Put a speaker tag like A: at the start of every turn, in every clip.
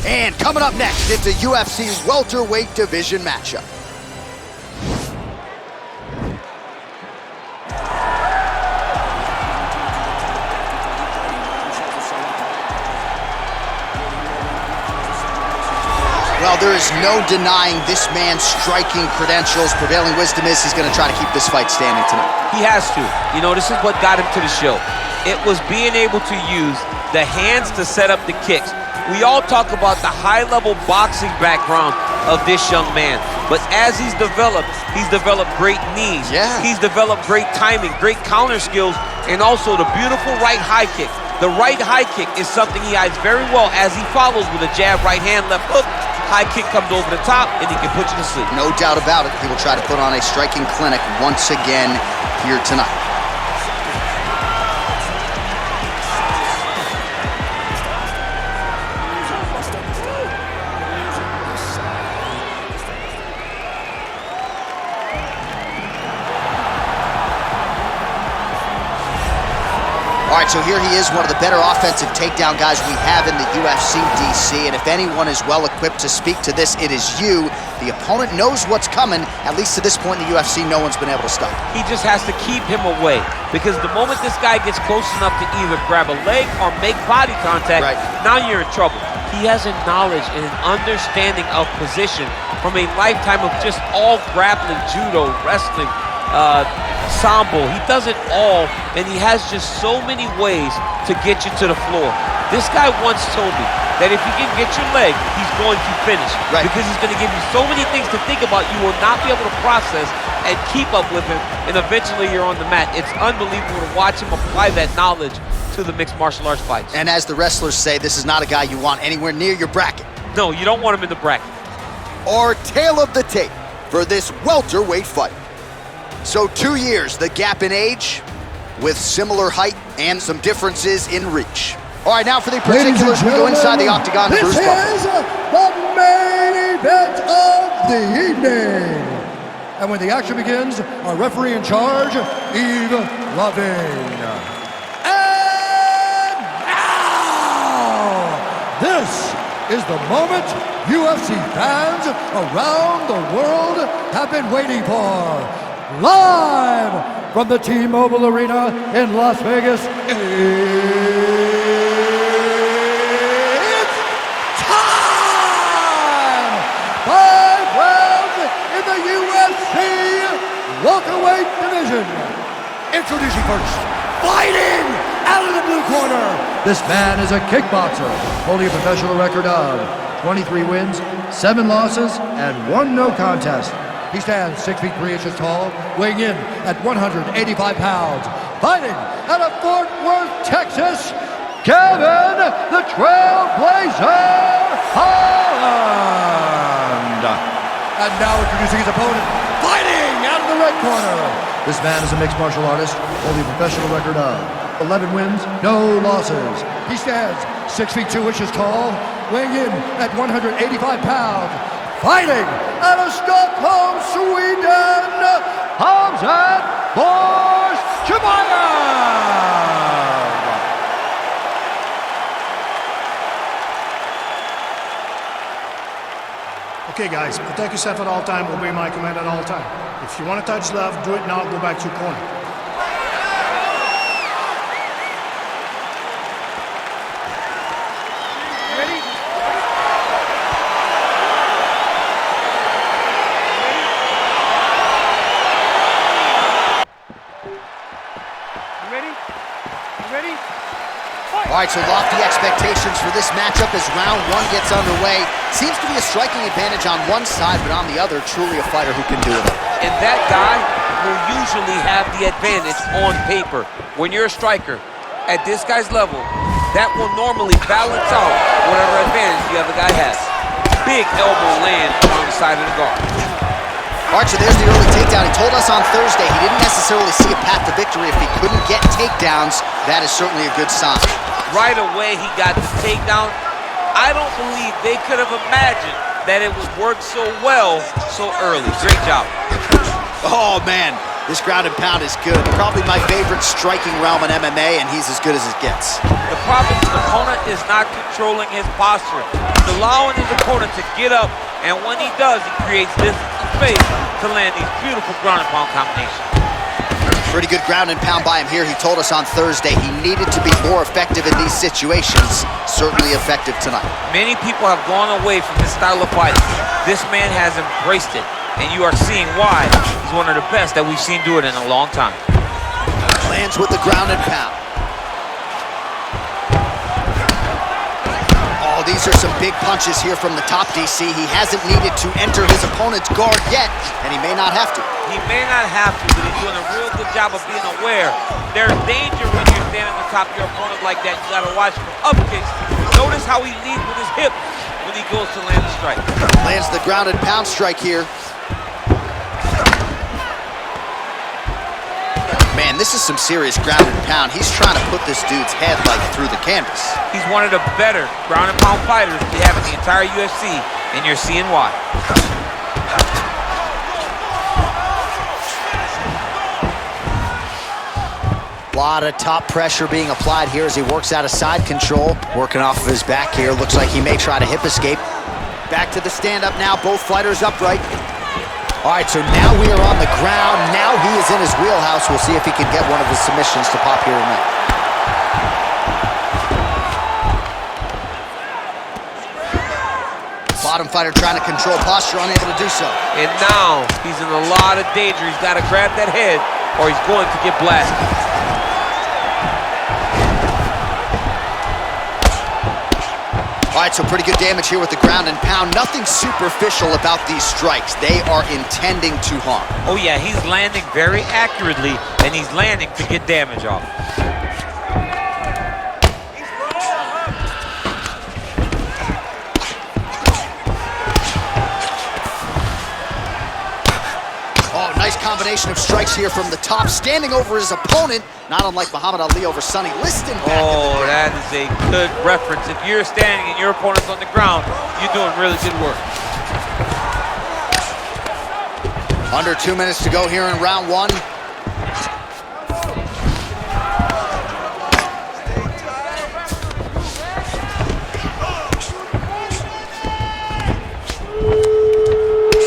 A: And coming up next, it's a UFC welterweight division matchup. Well, there is no denying this man's striking credentials. Prevailing wisdom is he's going to try to keep this fight standing tonight.
B: He has to. You know, this is what got him to the show. It was being able to use the hands to set up the kicks. We all talk about the high-level boxing background of this young man. But as he's developed great knees.
A: Yeah.
B: He's developed great timing, great counter skills, and also the beautiful right high kick. The right high kick is something he hides very well as he follows with a jab, right hand, left hook. High kick comes over the top, and he can put you to sleep.
A: No doubt about it. He will try to put on a striking clinic once again here tonight. All right, so here he is, one of the better offensive takedown guys we have in the UFC, DC. And if anyone is well-equipped to speak to this, it is you. The opponent knows what's coming. At least to this point in the UFC, no one's been able to stop.
B: He just has to keep him away, because the moment this guy gets close enough to either grab a leg or make body contact, now you're in trouble. He has a knowledge and an understanding of position from a lifetime of just all grappling, judo, wrestling, sambo. He does it all, and he has just so many ways to get you to the floor. This guy once told me that if you can get your leg, he's going to finish. Because he's going to give you so many things to think about, you will not be able to process and keep up with him, and eventually you're on the mat. It's unbelievable to watch him apply that knowledge to the mixed martial arts fights.
A: And as the wrestlers say, this is not a guy you want anywhere near your bracket.
B: No, you don't want him in the bracket.
A: Our tale of the tape for this welterweight fight. So 2 years, the gap in age, with similar height and some differences in reach. All right, now for the particulars, we go inside the octagon.
C: This is the main event of the evening. And when the action begins, our referee in charge, Yves Lavigne. And now, this is the moment UFC fans around the world have been waiting for. Live from the T-Mobile Arena in Las Vegas, it's time! 5 rounds in the UFC welterweight division. Introducing first, fighting out of the blue corner. This man is a kickboxer, holding a professional record of 23 wins, 7 losses, and 1 no contest. He stands 6 feet 3 inches tall, weighing in at 185 pounds. Fighting out of Fort Worth, Texas, Kevin the Trailblazer Holland. And now introducing his opponent, fighting out of the red corner. This man is a mixed martial artist, holding a professional record of 11 wins, no losses. He stands 6 feet 2 inches tall, weighing in at 185 pounds. Fighting out of Stockholm, Sweden, Khamzat Chimaev.
D: Okay, guys, protect yourself at all time, obey my command at all time. If you want to touch love, do it now, go back to your corner.
A: All right, so lofty expectations for this matchup as round 1 gets underway. Seems to be a striking advantage on one side, but on the other, truly a fighter who can do it.
B: And that guy will usually have the advantage on paper. When you're a striker at this guy's level, that will normally balance out whatever advantage the other guy has. Big elbow land on the side of the guard.
A: All right, so there's the early takedown. He told us on Thursday he didn't necessarily see a path to victory if he couldn't get takedowns. That is certainly a good sign.
B: Right away, he got the takedown. I don't believe they could have imagined that it would work so well so early. Great job.
A: Oh, man. This ground and pound is good. Probably my favorite striking realm in MMA, and he's as good as it gets.
B: The problem is the opponent is not controlling his posture. He's allowing his opponent to get up, and when he does, he creates distance and space to land these beautiful ground and pound combinations.
A: Pretty good ground and pound by him here. He told us on Thursday he needed to be more effective in these situations. Certainly effective tonight.
B: Many people have gone away from this style of fighting. This man has embraced it, and you are seeing why he's one of the best that we've seen do it in a long time.
A: Lands with the ground and pound. Oh, these are some big punches here from the top, DC. He hasn't needed to enter his opponent's guard yet, and he may not have to.
B: He may not have to, but he's doing a real good job of being aware. There's danger when you're standing on top of your opponent like that. You gotta watch for up kicks. Notice how he leads with his hip when he goes to land the strike.
A: Lands the ground and pound strike here. Man, this is some serious ground and pound. He's trying to put this dude's head like through the canvas.
B: He's one of the better ground and pound fighters we have in the entire UFC, and you're seeing why.
A: A lot of top pressure being applied here as he works out of side control. Working off of his back here. Looks like he may try to hip escape. Back to the stand-up now. Both fighters upright. All right, so now we are on the ground. Now he is in his wheelhouse. We'll see if he can get one of his submissions to pop here tonight. Bottom fighter trying to control posture, unable to do so.
B: And now he's in a lot of danger. He's got to grab that head or he's going to get blasted.
A: All right, so pretty good damage here with the ground and pound. Nothing superficial about these strikes. They are intending to harm.
B: Oh yeah, he's landing very accurately, and he's landing to get damage off.
A: Oh, nice combination of strikes here from the top, standing over his opponent, not unlike Muhammad Ali over Sonny Liston.
B: Oh, that is a good reference. If you're standing and your opponent's on the ground, you're doing really good work.
A: Under 2 minutes to go here in round one.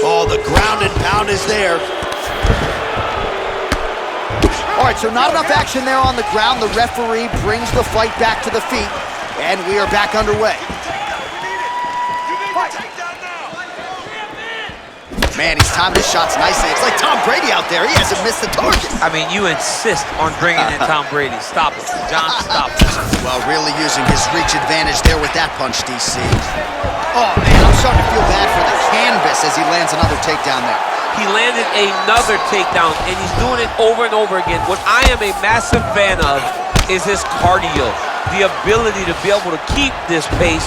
A: Oh, the ground and pound is there. All right, so not enough action there on the ground. The referee brings the fight back to the feet, and we are back underway. Man, he's timing his shots nicely. It's like Tom Brady out there. He hasn't missed the target.
B: I mean, you insist on bringing in Tom Brady. Stop it, John, stop it.
A: Well, really using his reach advantage there with that punch, DC. Oh, man, I'm starting to feel bad for the canvas as he lands another takedown there.
B: He landed another takedown, and he's doing it over and over again. What I am a massive fan of is his cardio, the ability to be able to keep this pace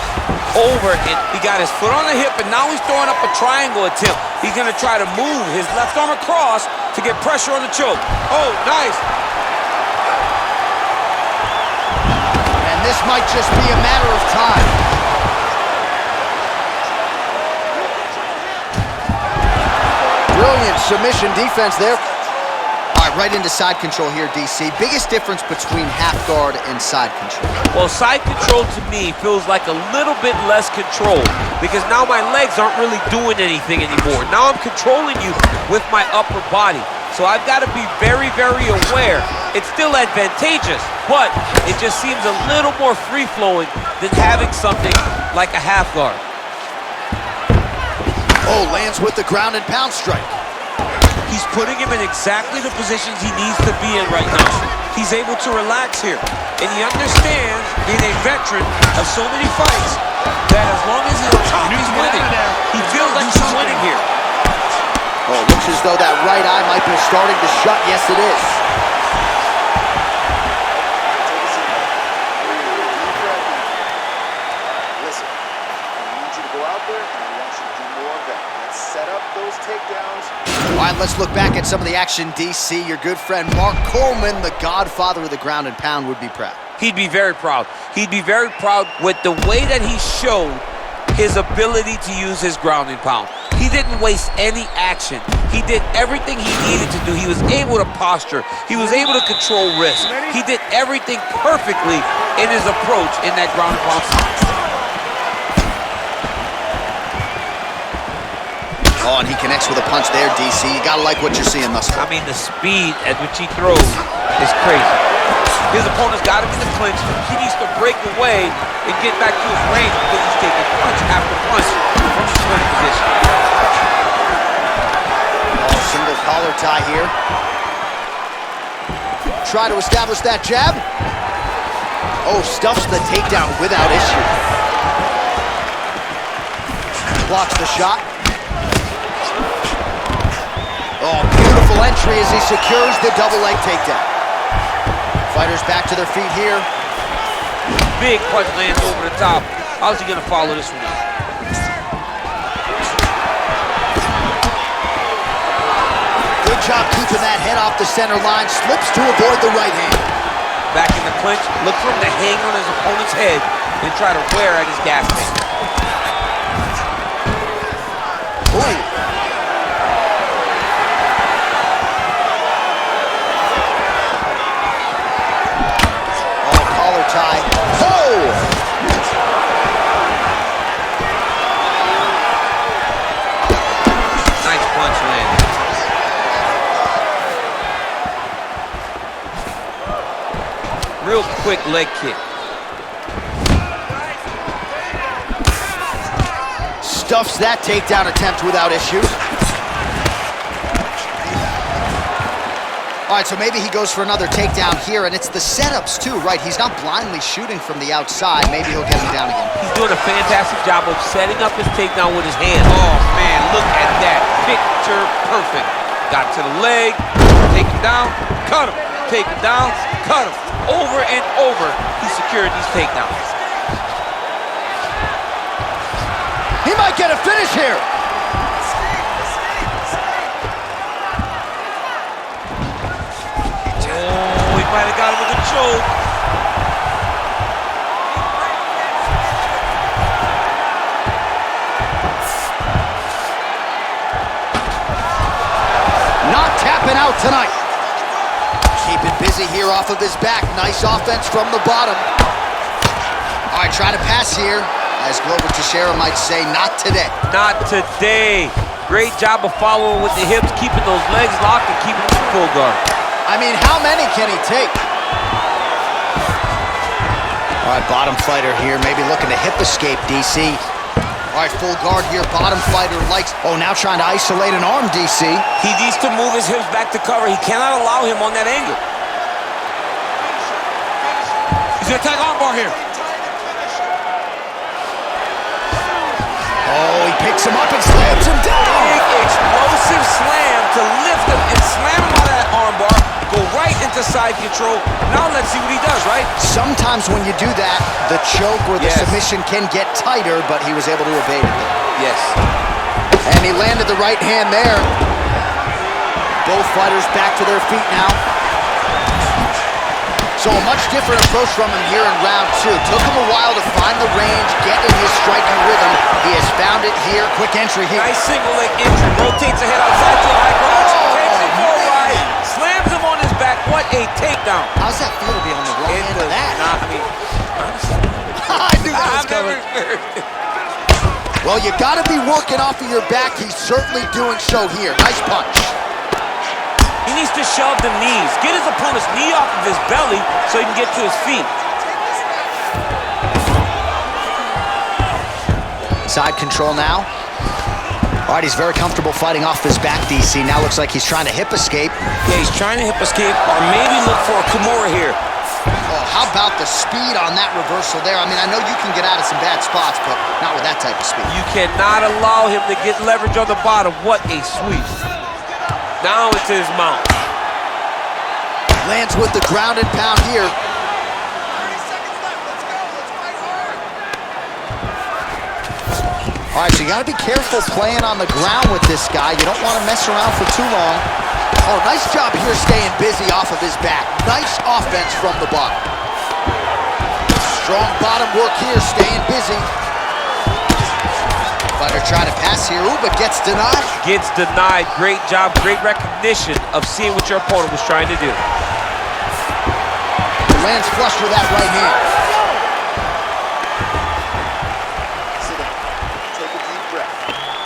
B: over. And he got his foot on the hip, and now he's throwing up a triangle attempt. He's going to try to move his left arm across to get pressure on the choke. Oh, nice.
A: And this might just be a matter of time. Brilliant submission defense there. All right, right into side control here, DC. Biggest difference between half guard and side control?
B: Well, side control to me feels like a little bit less control because now my legs aren't really doing anything anymore. Now I'm controlling you with my upper body. So I've got to be very, very aware. It's still advantageous, but it just seems a little more free-flowing than having something like a half guard.
A: Oh, lands with the ground and pound strike.
B: He's putting him in exactly the positions he needs to be in right now. He's able to relax here. And he understands, being a veteran of so many fights, that as long as he's on top, he's winning. He feels like he's winning here.
A: Oh, looks as though that right eye might be starting to shut. Yes, it is.
E: Listen, I need you to go out there, and I want you to do more of that. Let's set up those takedowns.
A: All right, let's look back at some of the action, DC. Your good friend Mark Coleman, the godfather of the ground and pound, would be proud.
B: He'd be very proud. He'd be very proud with the way that he showed his ability to use his ground and pound. He didn't waste any action. He did everything he needed to do. He was able to posture. He was able to control wrist. He did everything perfectly in his approach in that ground and pound.
A: Oh, and he connects with a punch there, DC. You gotta like what you're seeing thus far.
B: I mean, the speed at which he throws is crazy. His opponent's got him in the clinch. He needs to break away and get back to his range because he's taking punch after punch from his clinch position.
A: Oh, single collar tie here. Try to establish that jab. Oh, stuffs the takedown without issue. Blocks the shot. Oh, beautiful entry as he secures the double leg takedown. Fighters back to their feet here.
B: Big punch lands over the top. How's he gonna follow this one up?
A: Good job keeping that head off the center line. Slips to avoid the right hand.
B: Back in the clinch, look for him to hang on his opponent's head and try to wear at his gas tank.
A: Ooh. Tie. Oh!
B: Nice punch landed. Real quick leg kick.
A: Stuffs that takedown attempt without issue. All right, so maybe he goes for another takedown here, and it's the setups too, right? He's not blindly shooting from the outside. Maybe he'll get him down again.
B: He's doing a fantastic job of setting up his takedown with his hand. Oh, man, look at that. Picture perfect. Got to the leg, take him down, cut him, take him down, cut him. Over and over, he secured these takedowns.
A: He might get a finish here.
B: Might have got him with a choke.
A: Not tapping out tonight. Keeping busy here off of his back. Nice offense from the bottom. All right, try to pass here. As Glover Teixeira might say, not today.
B: Not today. Great job of following with the hips, keeping those legs locked and keeping them in full guard.
A: I mean, how many can he take? All right, bottom fighter here, maybe looking to hip escape, DC. All right, full guard here, bottom fighter likes... Oh, now trying to isolate an arm, DC.
B: He needs to move his hips back to cover. He cannot allow him on that angle. He's gonna attack armbar here.
A: Oh, he picks him up and slams him down.
B: Big explosive slam to lift him and slam him out of that armbar. Go right into side control. Now let's see what he does, right?
A: Sometimes when you do that, the choke or the submission can get tighter, but he was able to evade it.
B: Yes.
A: And he landed the right hand there. Both fighters back to their feet now. So a much different approach from him here in round two. Took him a while to find the range, get in his striking rhythm. He has found it here. Quick entry here.
B: Nice single leg entry. Rotates ahead outside to a high crotch. Takes him for a ride. Slams him on his back. What a takedown.
A: How's that feel to be on the wrong end of that?
B: I mean, honestly,
A: I knew that was coming. Well, you got to be working off of your back. He's certainly doing so here. Nice punch.
B: He needs to shove the knees. Get his opponent's knee off of his belly so he can get to his feet.
A: Side control now. All right, he's very comfortable fighting off his back, DC. Now looks like he's trying to hip escape.
B: Yeah, he's trying to hip escape or maybe look for a Kamaru here.
A: Oh, how about the speed on that reversal there? I mean, I know you can get out of some bad spots, but not with that type of speed.
B: You cannot allow him to get leverage on the bottom. What a sweep. Now it's his mount.
A: Lands with the ground and pound here. All right, so you got to be careful playing on the ground with this guy. You don't want to mess around for too long. Oh, nice job here staying busy off of his back. Nice offense from the bottom. Strong bottom work here, staying busy. They're trying to pass here, ooh, but gets denied.
B: Gets denied. Great job, great recognition of seeing what your opponent was trying to do.
A: Lands flush with that right hand.
E: Sit down. Take a deep breath.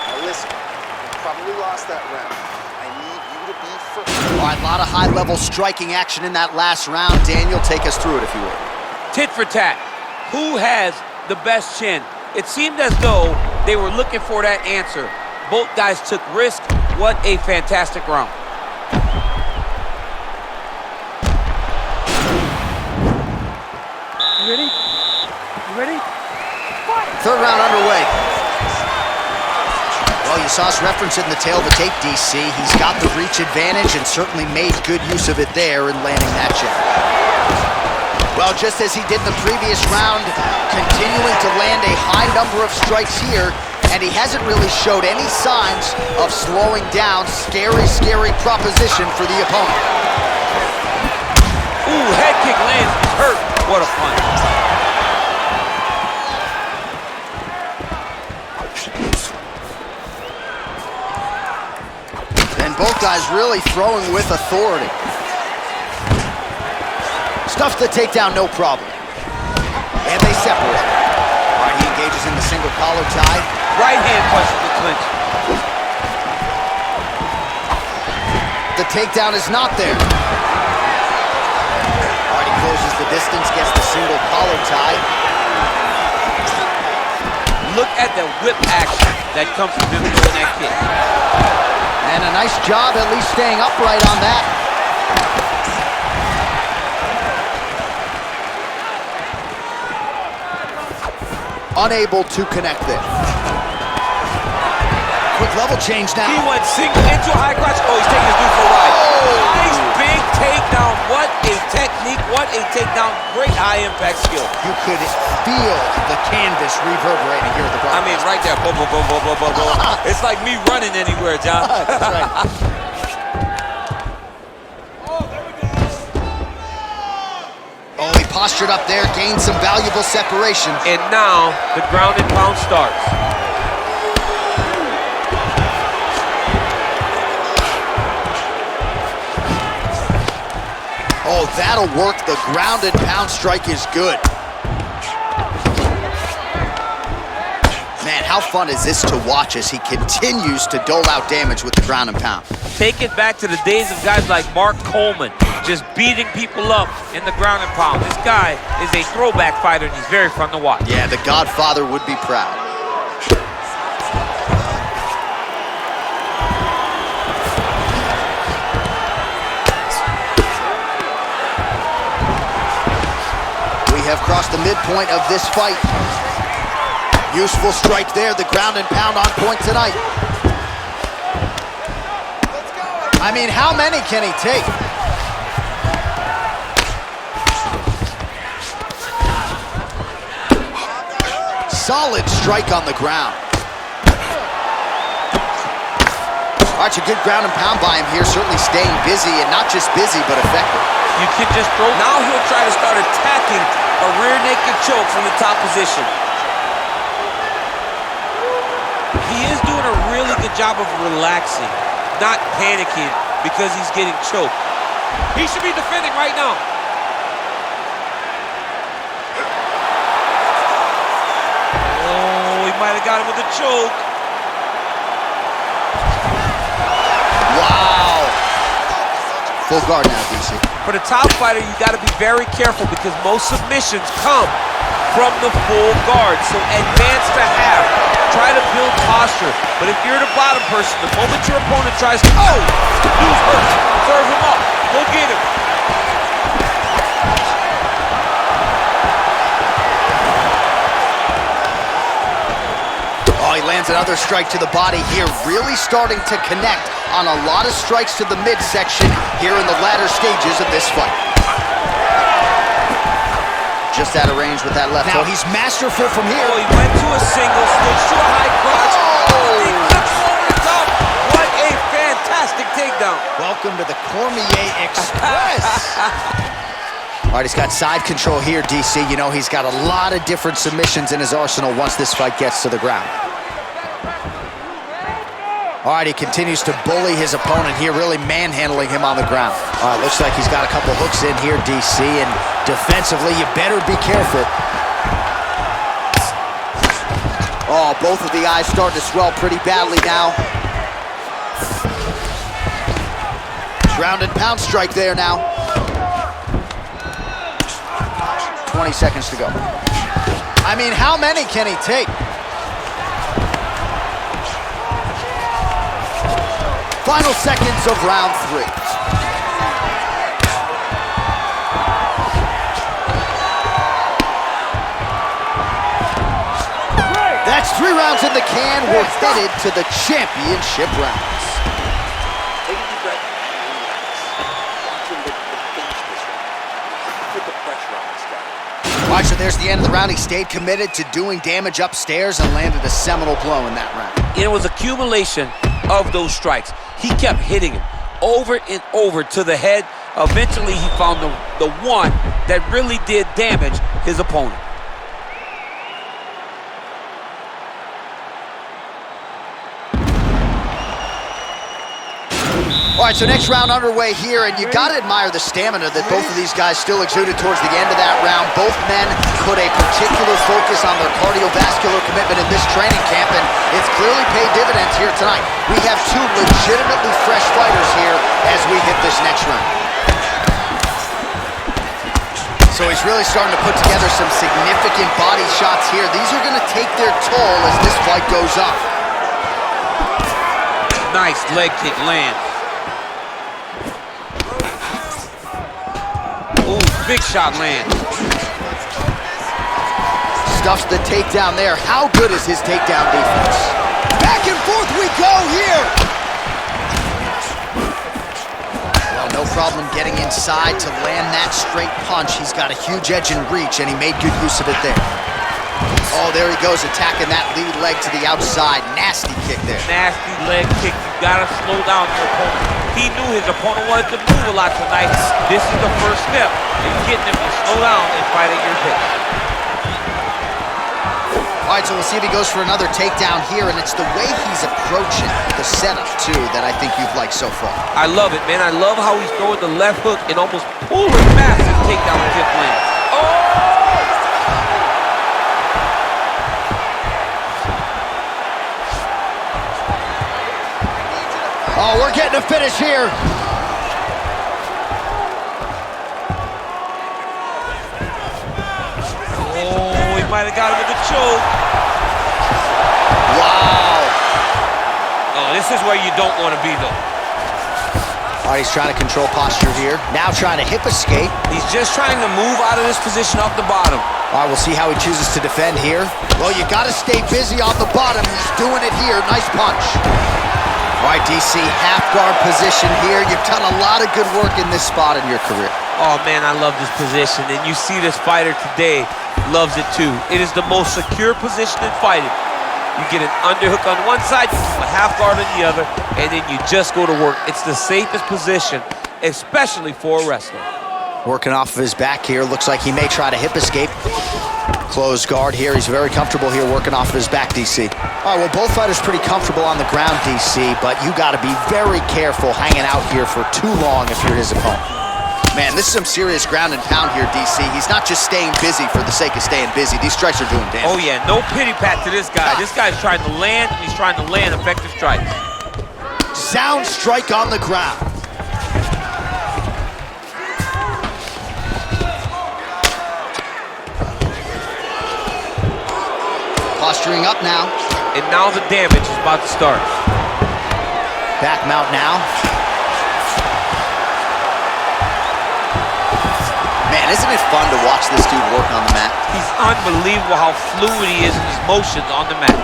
E: Now listen, you probably lost that round. I need you to be first.
A: All right, a lot of high-level striking action in that last round. Daniel, take us through it if you would.
B: Tit for tat. Who has the best chin? It seemed as though they were looking for that answer. Both guys took risk. What a fantastic round.
C: You ready? You ready?
A: Third round underway. Well, you saw us reference it in the tail of the tape, DC. He's got the reach advantage and certainly made good use of it there in landing that jab. Well, just as he did in the previous round, continuing to land a high number of strikes here, and he hasn't really showed any signs of slowing down. Scary, scary proposition for the opponent.
B: Ooh, head kick lands. He's hurt. What a punch.
A: And both guys really throwing with authority. Stuffs the takedown, no problem. And they separate. All right, he engages in the single collar tie.
B: Right hand punches the clinch.
A: The takedown is not there. All right, he closes the distance, gets the single collar tie.
B: Look at the whip action that comes from him doing that kick.
A: And a nice job at least staying upright on that. Unable to connect there. Quick level change now.
B: He went single into a high crotch. Oh, he's taking his dude for a ride. Nice big takedown. What a technique. What a takedown. Great high impact skill.
A: You could feel the canvas reverberating here at the
B: I
A: broadcast.
B: mean, right there. Boom, boom, boom, boom, boom, boom, boom. It's like me running anywhere, John.
A: That's right. Oh, he postured up there, gained some valuable separation.
B: And now the ground and pound starts.
A: Oh, that'll work. The ground and pound strike is good. Man, how fun is this to watch as he continues to dole out damage with the ground and pound?
B: Take it back to the days of guys like Mark Coleman, just beating people up in the ground and pound. This guy is a throwback fighter, and he's very fun to watch.
A: Yeah, the Godfather would be proud. We have crossed the midpoint of this fight. Useful strike there, the ground and pound on point tonight. I mean, how many can he take? Solid strike on the ground. All right, a good ground and pound by him here, certainly staying busy, and not just busy, but effective.
B: You can just throw. Now he'll try to start attacking a rear naked choke from the top position. He is doing a really good job of relaxing, not panicking because he's getting choked. He should be defending right now. Oh, he might have got him with a choke.
A: Wow. Full guard now, DC.
B: For the top fighter, you got to be very careful because most submissions come from the full guard. So advance to half. Try to build posture. But if you're the bottom person, the moment your opponent tries to, oh, dude's hurt. Serve him up. Go get him.
A: Oh, he lands another strike to the body here, really starting to connect on a lot of strikes to the midsection here in the latter stages of this fight. Just out of range with that left hook. Now he's masterful from here.
B: Oh, he went to a single, switched to a high crotch. Oh, he flips over the top. What a fantastic takedown.
A: Welcome to the Cormier Express. All right, he's got side control here, DC. You know, he's got a lot of different submissions in his arsenal once this fight gets to the ground. All right, he continues to bully his opponent here, really manhandling him on the ground. All right, looks like he's got a couple hooks in here, DC, and defensively, you better be careful. Oh, both of the eyes starting to swell pretty badly now. Ground and pound strike there now. 20 seconds to go. I mean, how many can he take? Final seconds of round 3. That's 3 rounds in the can. We're headed to the championship rounds.
E: Take a deep breath and relax. Watch him finish this round. Put the pressure on this guy.
A: All right, so there's the end of the round. He stayed committed to doing damage upstairs and landed a seminal blow in that round.
B: It was accumulation of those strikes. He kept hitting him over and over to the head. Eventually, he found the one that really did damage his opponent.
A: All right, so next round underway here, and you got to admire the stamina that both of these guys still exuded towards the end of that round. Both men put a particular focus on their cardiovascular commitment in this training camp, and it's clearly paid dividends here tonight. We have 2 legitimately fresh fighters here as we hit this next round. So he's really starting to put together some significant body shots here. These are going to take their toll as this fight goes on.
B: Nice leg kick lands. Ooh, big shot land.
A: Stuffs the takedown there. How good is his takedown defense? Back and forth we go here. Well, no problem getting inside to land that straight punch. He's got a huge edge and reach, and he made good use of it there. Oh, there he goes, attacking that lead leg to the outside. Nasty kick there.
B: Nasty leg kick. You gotta slow down your opponent. He knew his opponent wanted to move a lot tonight. This is the first step in getting him to slow down and fight at your pace.
A: All right, so we'll see if he goes for another takedown here, and it's the way he's approaching the setup, too, that I think you've liked so far.
B: I love it, man. I love how he's throwing the left hook and almost pulling massive takedown kick land. Oh!
A: Oh, we're getting a finish here.
B: Oh, he might have got him with the choke.
A: Wow.
B: Oh, this is where you don't want to be, though.
A: All right, he's trying to control posture here. Now trying to hip escape.
B: He's just trying to move out of this position off the bottom.
A: All right, we'll see how he chooses to defend here. Well, you got to stay busy off the bottom. He's doing it here. Nice punch. All right, DC, half guard position here. You've done a lot of good work in this spot in your career.
B: Oh, man, I love this position. And you see this fighter today loves it, too. It is the most secure position in fighting. You get an underhook on one side, you keep a half guard on the other, and then you just go to work. It's the safest position, especially for a wrestler.
A: Working off of his back here. Looks like he may try to hip escape. Closed guard here. He's very comfortable here working off of his back, DC. All right, well, both fighters pretty comfortable on the ground, DC, but you got to be very careful hanging out here for too long if you're his opponent. Man, this is some serious ground and pound here, DC. He's not just staying busy for the sake of staying busy. These strikes are doing damage.
B: Oh, yeah, no pity pat to this guy. This guy's trying to land, and he's trying to land effective strikes.
A: Sound strike on the ground. Posturing up now.
B: And now the damage is about to start.
A: Back mount now. Man, isn't it fun to watch this dude work on the mat?
B: He's unbelievable how fluid he is in his motions on the mat.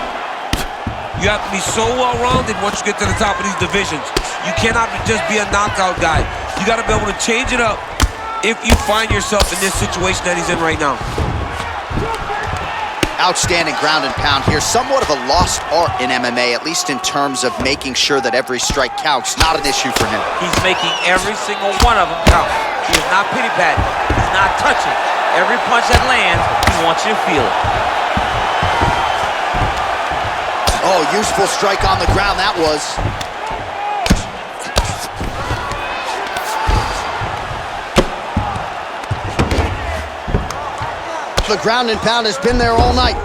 B: You have to be so well-rounded once you get to the top of these divisions. You cannot just be a knockout guy. You got to be able to change it up if you find yourself in this situation that he's in right now.
A: Outstanding ground and pound here. Somewhat of a lost art in MMA, at least in terms of making sure that every strike counts. Not an issue for him.
B: He's making every single one of them count. He is not pity-patting. He's not touching. Every punch that lands, he wants you to feel it.
A: Oh, useful strike on the ground that was. The ground and pound has been there all night.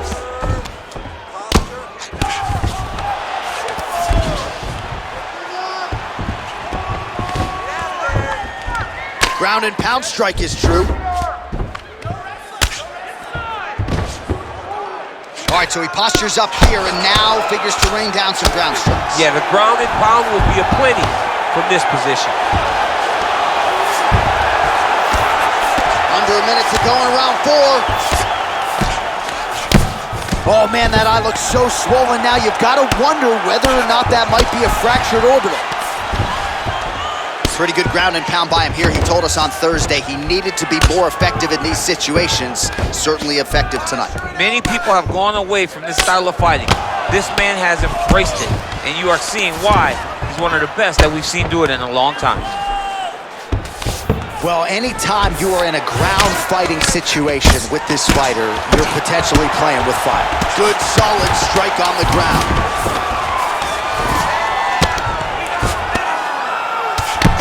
A: Ground and pound strike is true. All right, so he postures up here and now figures to rain down some ground strikes.
B: Yeah, the ground and pound will be aplenty from this position.
A: Under a minute to go in round 4. Oh man, that eye looks so swollen now. You've got to wonder whether or not that might be a fractured orbital. Pretty good ground and pound by him here. He told us on Thursday he needed to be more effective in these situations. Certainly effective tonight.
B: Many people have gone away from this style of fighting. This man has embraced it, and you are seeing why he's one of the best that we've seen do it in a long time.
A: Well, anytime you are in a ground fighting situation with this fighter, you're potentially playing with fire. Good, solid strike on the ground.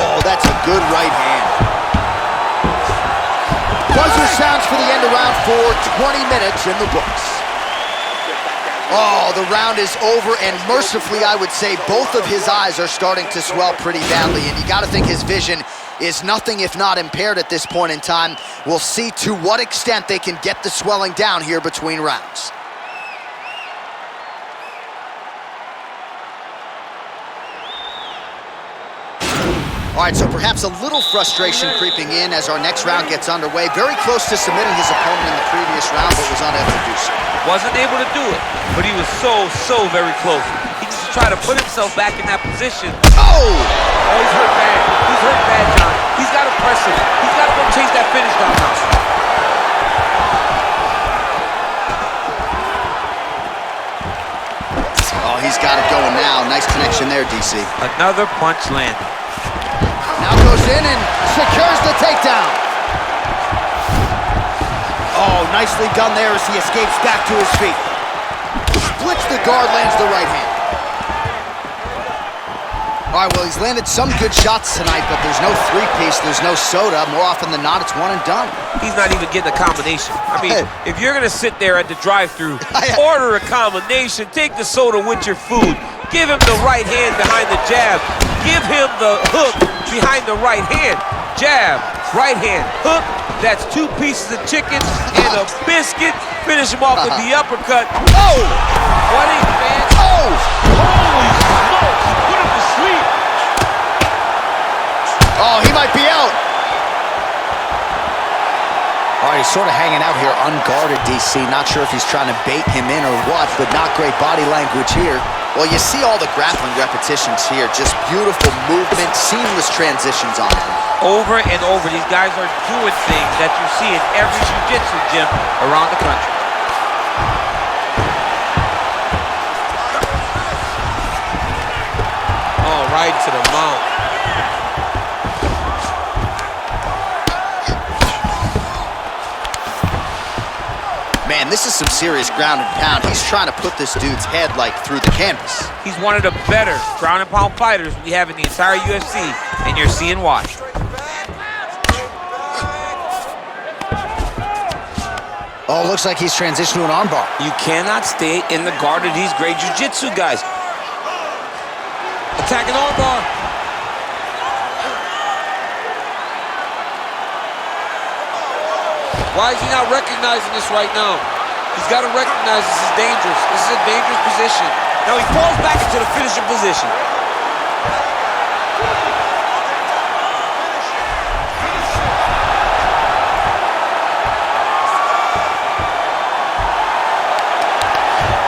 A: Oh, that's a good right hand. Buzzer sounds for the end of round 4, 20 minutes in the books. Oh, the round is over, and mercifully, I would say both of his eyes are starting to swell pretty badly, and you gotta think his vision is nothing if not impaired at this point in time. We'll see to what extent they can get the swelling down here between rounds. All right, so perhaps a little frustration creeping in as our next round gets underway. Very close to submitting his opponent in the previous round, but was unable to do so.
B: Wasn't able to do it, but he was so very close. He needs to try to put himself back in that position.
A: Oh!
B: Oh, he's hurt bad. He's hurt bad, John. He's got to press it. He's got to go chase that finish down now.
A: Oh, he's got it going now. Nice connection there, DC.
B: Another punch landed.
A: Now goes in and secures the takedown. Oh, nicely done there as he escapes back to his feet. Splits the guard, lands the right hand. All right, well, he's landed some good shots tonight, but there's no three-piece, there's no soda. More often than not, it's one and done.
B: He's not even getting a combination. I mean, if you're going to sit there at the drive-thru, order a combination, take the soda with your food, give him the right hand behind the jab, give him the hook behind the right hand. Jab, right hand, hook. That's 2 pieces of chicken and a biscuit. Finish him off with the uppercut. Oh! What a man.
A: Oh!
B: Holy smokes! Put him to sleep.
A: Oh, he might be out. All right, he's sort of hanging out here unguarded, DC. Not sure if he's trying to bait him in or what, but not great body language here. Well, you see all the grappling repetitions here. Just beautiful movement, seamless transitions on him.
B: Over and over, these guys are doing things that you see in every jiu-jitsu gym around the country. Oh, right to the mount.
A: Man, this is some serious ground and pound. He's trying to put this dude's head, like, through the canvas.
B: He's one of the better ground and pound fighters we have in the entire UFC, and you're seeing why.
A: Oh, looks like he's transitioned to an armbar.
B: You cannot stay in the guard of these great jiu-jitsu guys. Attacking armbar. Why is he not recognizing this right now? He's got to recognize this is dangerous. This is a dangerous position. Now he falls back into the finishing position.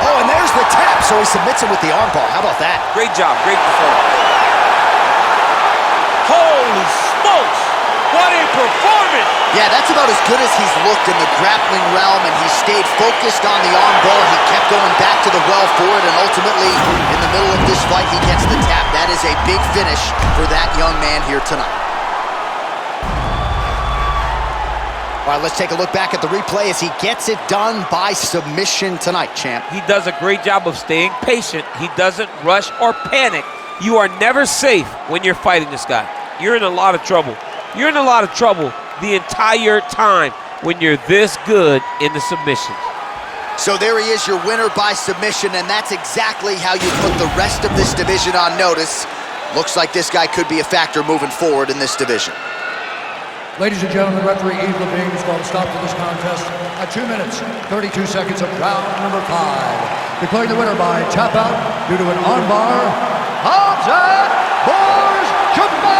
A: Oh, and there's the tap, so he submits him with the armbar. How about that?
B: Great job, great performance. Holy smokes! What a performance!
A: Yeah, that's about as good as he's looked in the grappling realm, and he stayed focused on the armbar. He kept going back to the well for it, and ultimately, in the middle of this fight, he gets the tap. That is a big finish for that young man here tonight. All right, let's take a look back at the replay as he gets it done by submission tonight, champ.
B: He does a great job of staying patient. He doesn't rush or panic. You are never safe when you're fighting this guy. You're in a lot of trouble. You're in a lot of trouble the entire time when you're this good in the submissions.
A: So there he is, your winner by submission, and that's exactly how you put the rest of this division on notice. Looks like this guy could be a factor moving forward in this division.
C: Ladies and gentlemen, referee Heath has called a stop to this contest at 2 minutes, 32 seconds of round number 5. Declaring the winner by tap out due to an armbar, Khamzat Chimaev!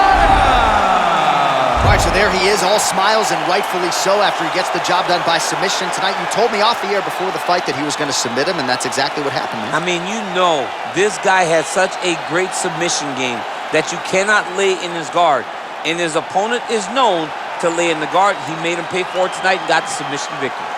A: All right, so there he is, all smiles and rightfully so after he gets the job done by submission tonight. You told me off the air before the fight that he was going to submit him, and that's exactly what happened, man.
F: I mean, you know, this guy has such a great submission game that you cannot lay in his guard. And his opponent is known to lay in the guard. He made him pay for it tonight and got the submission victory.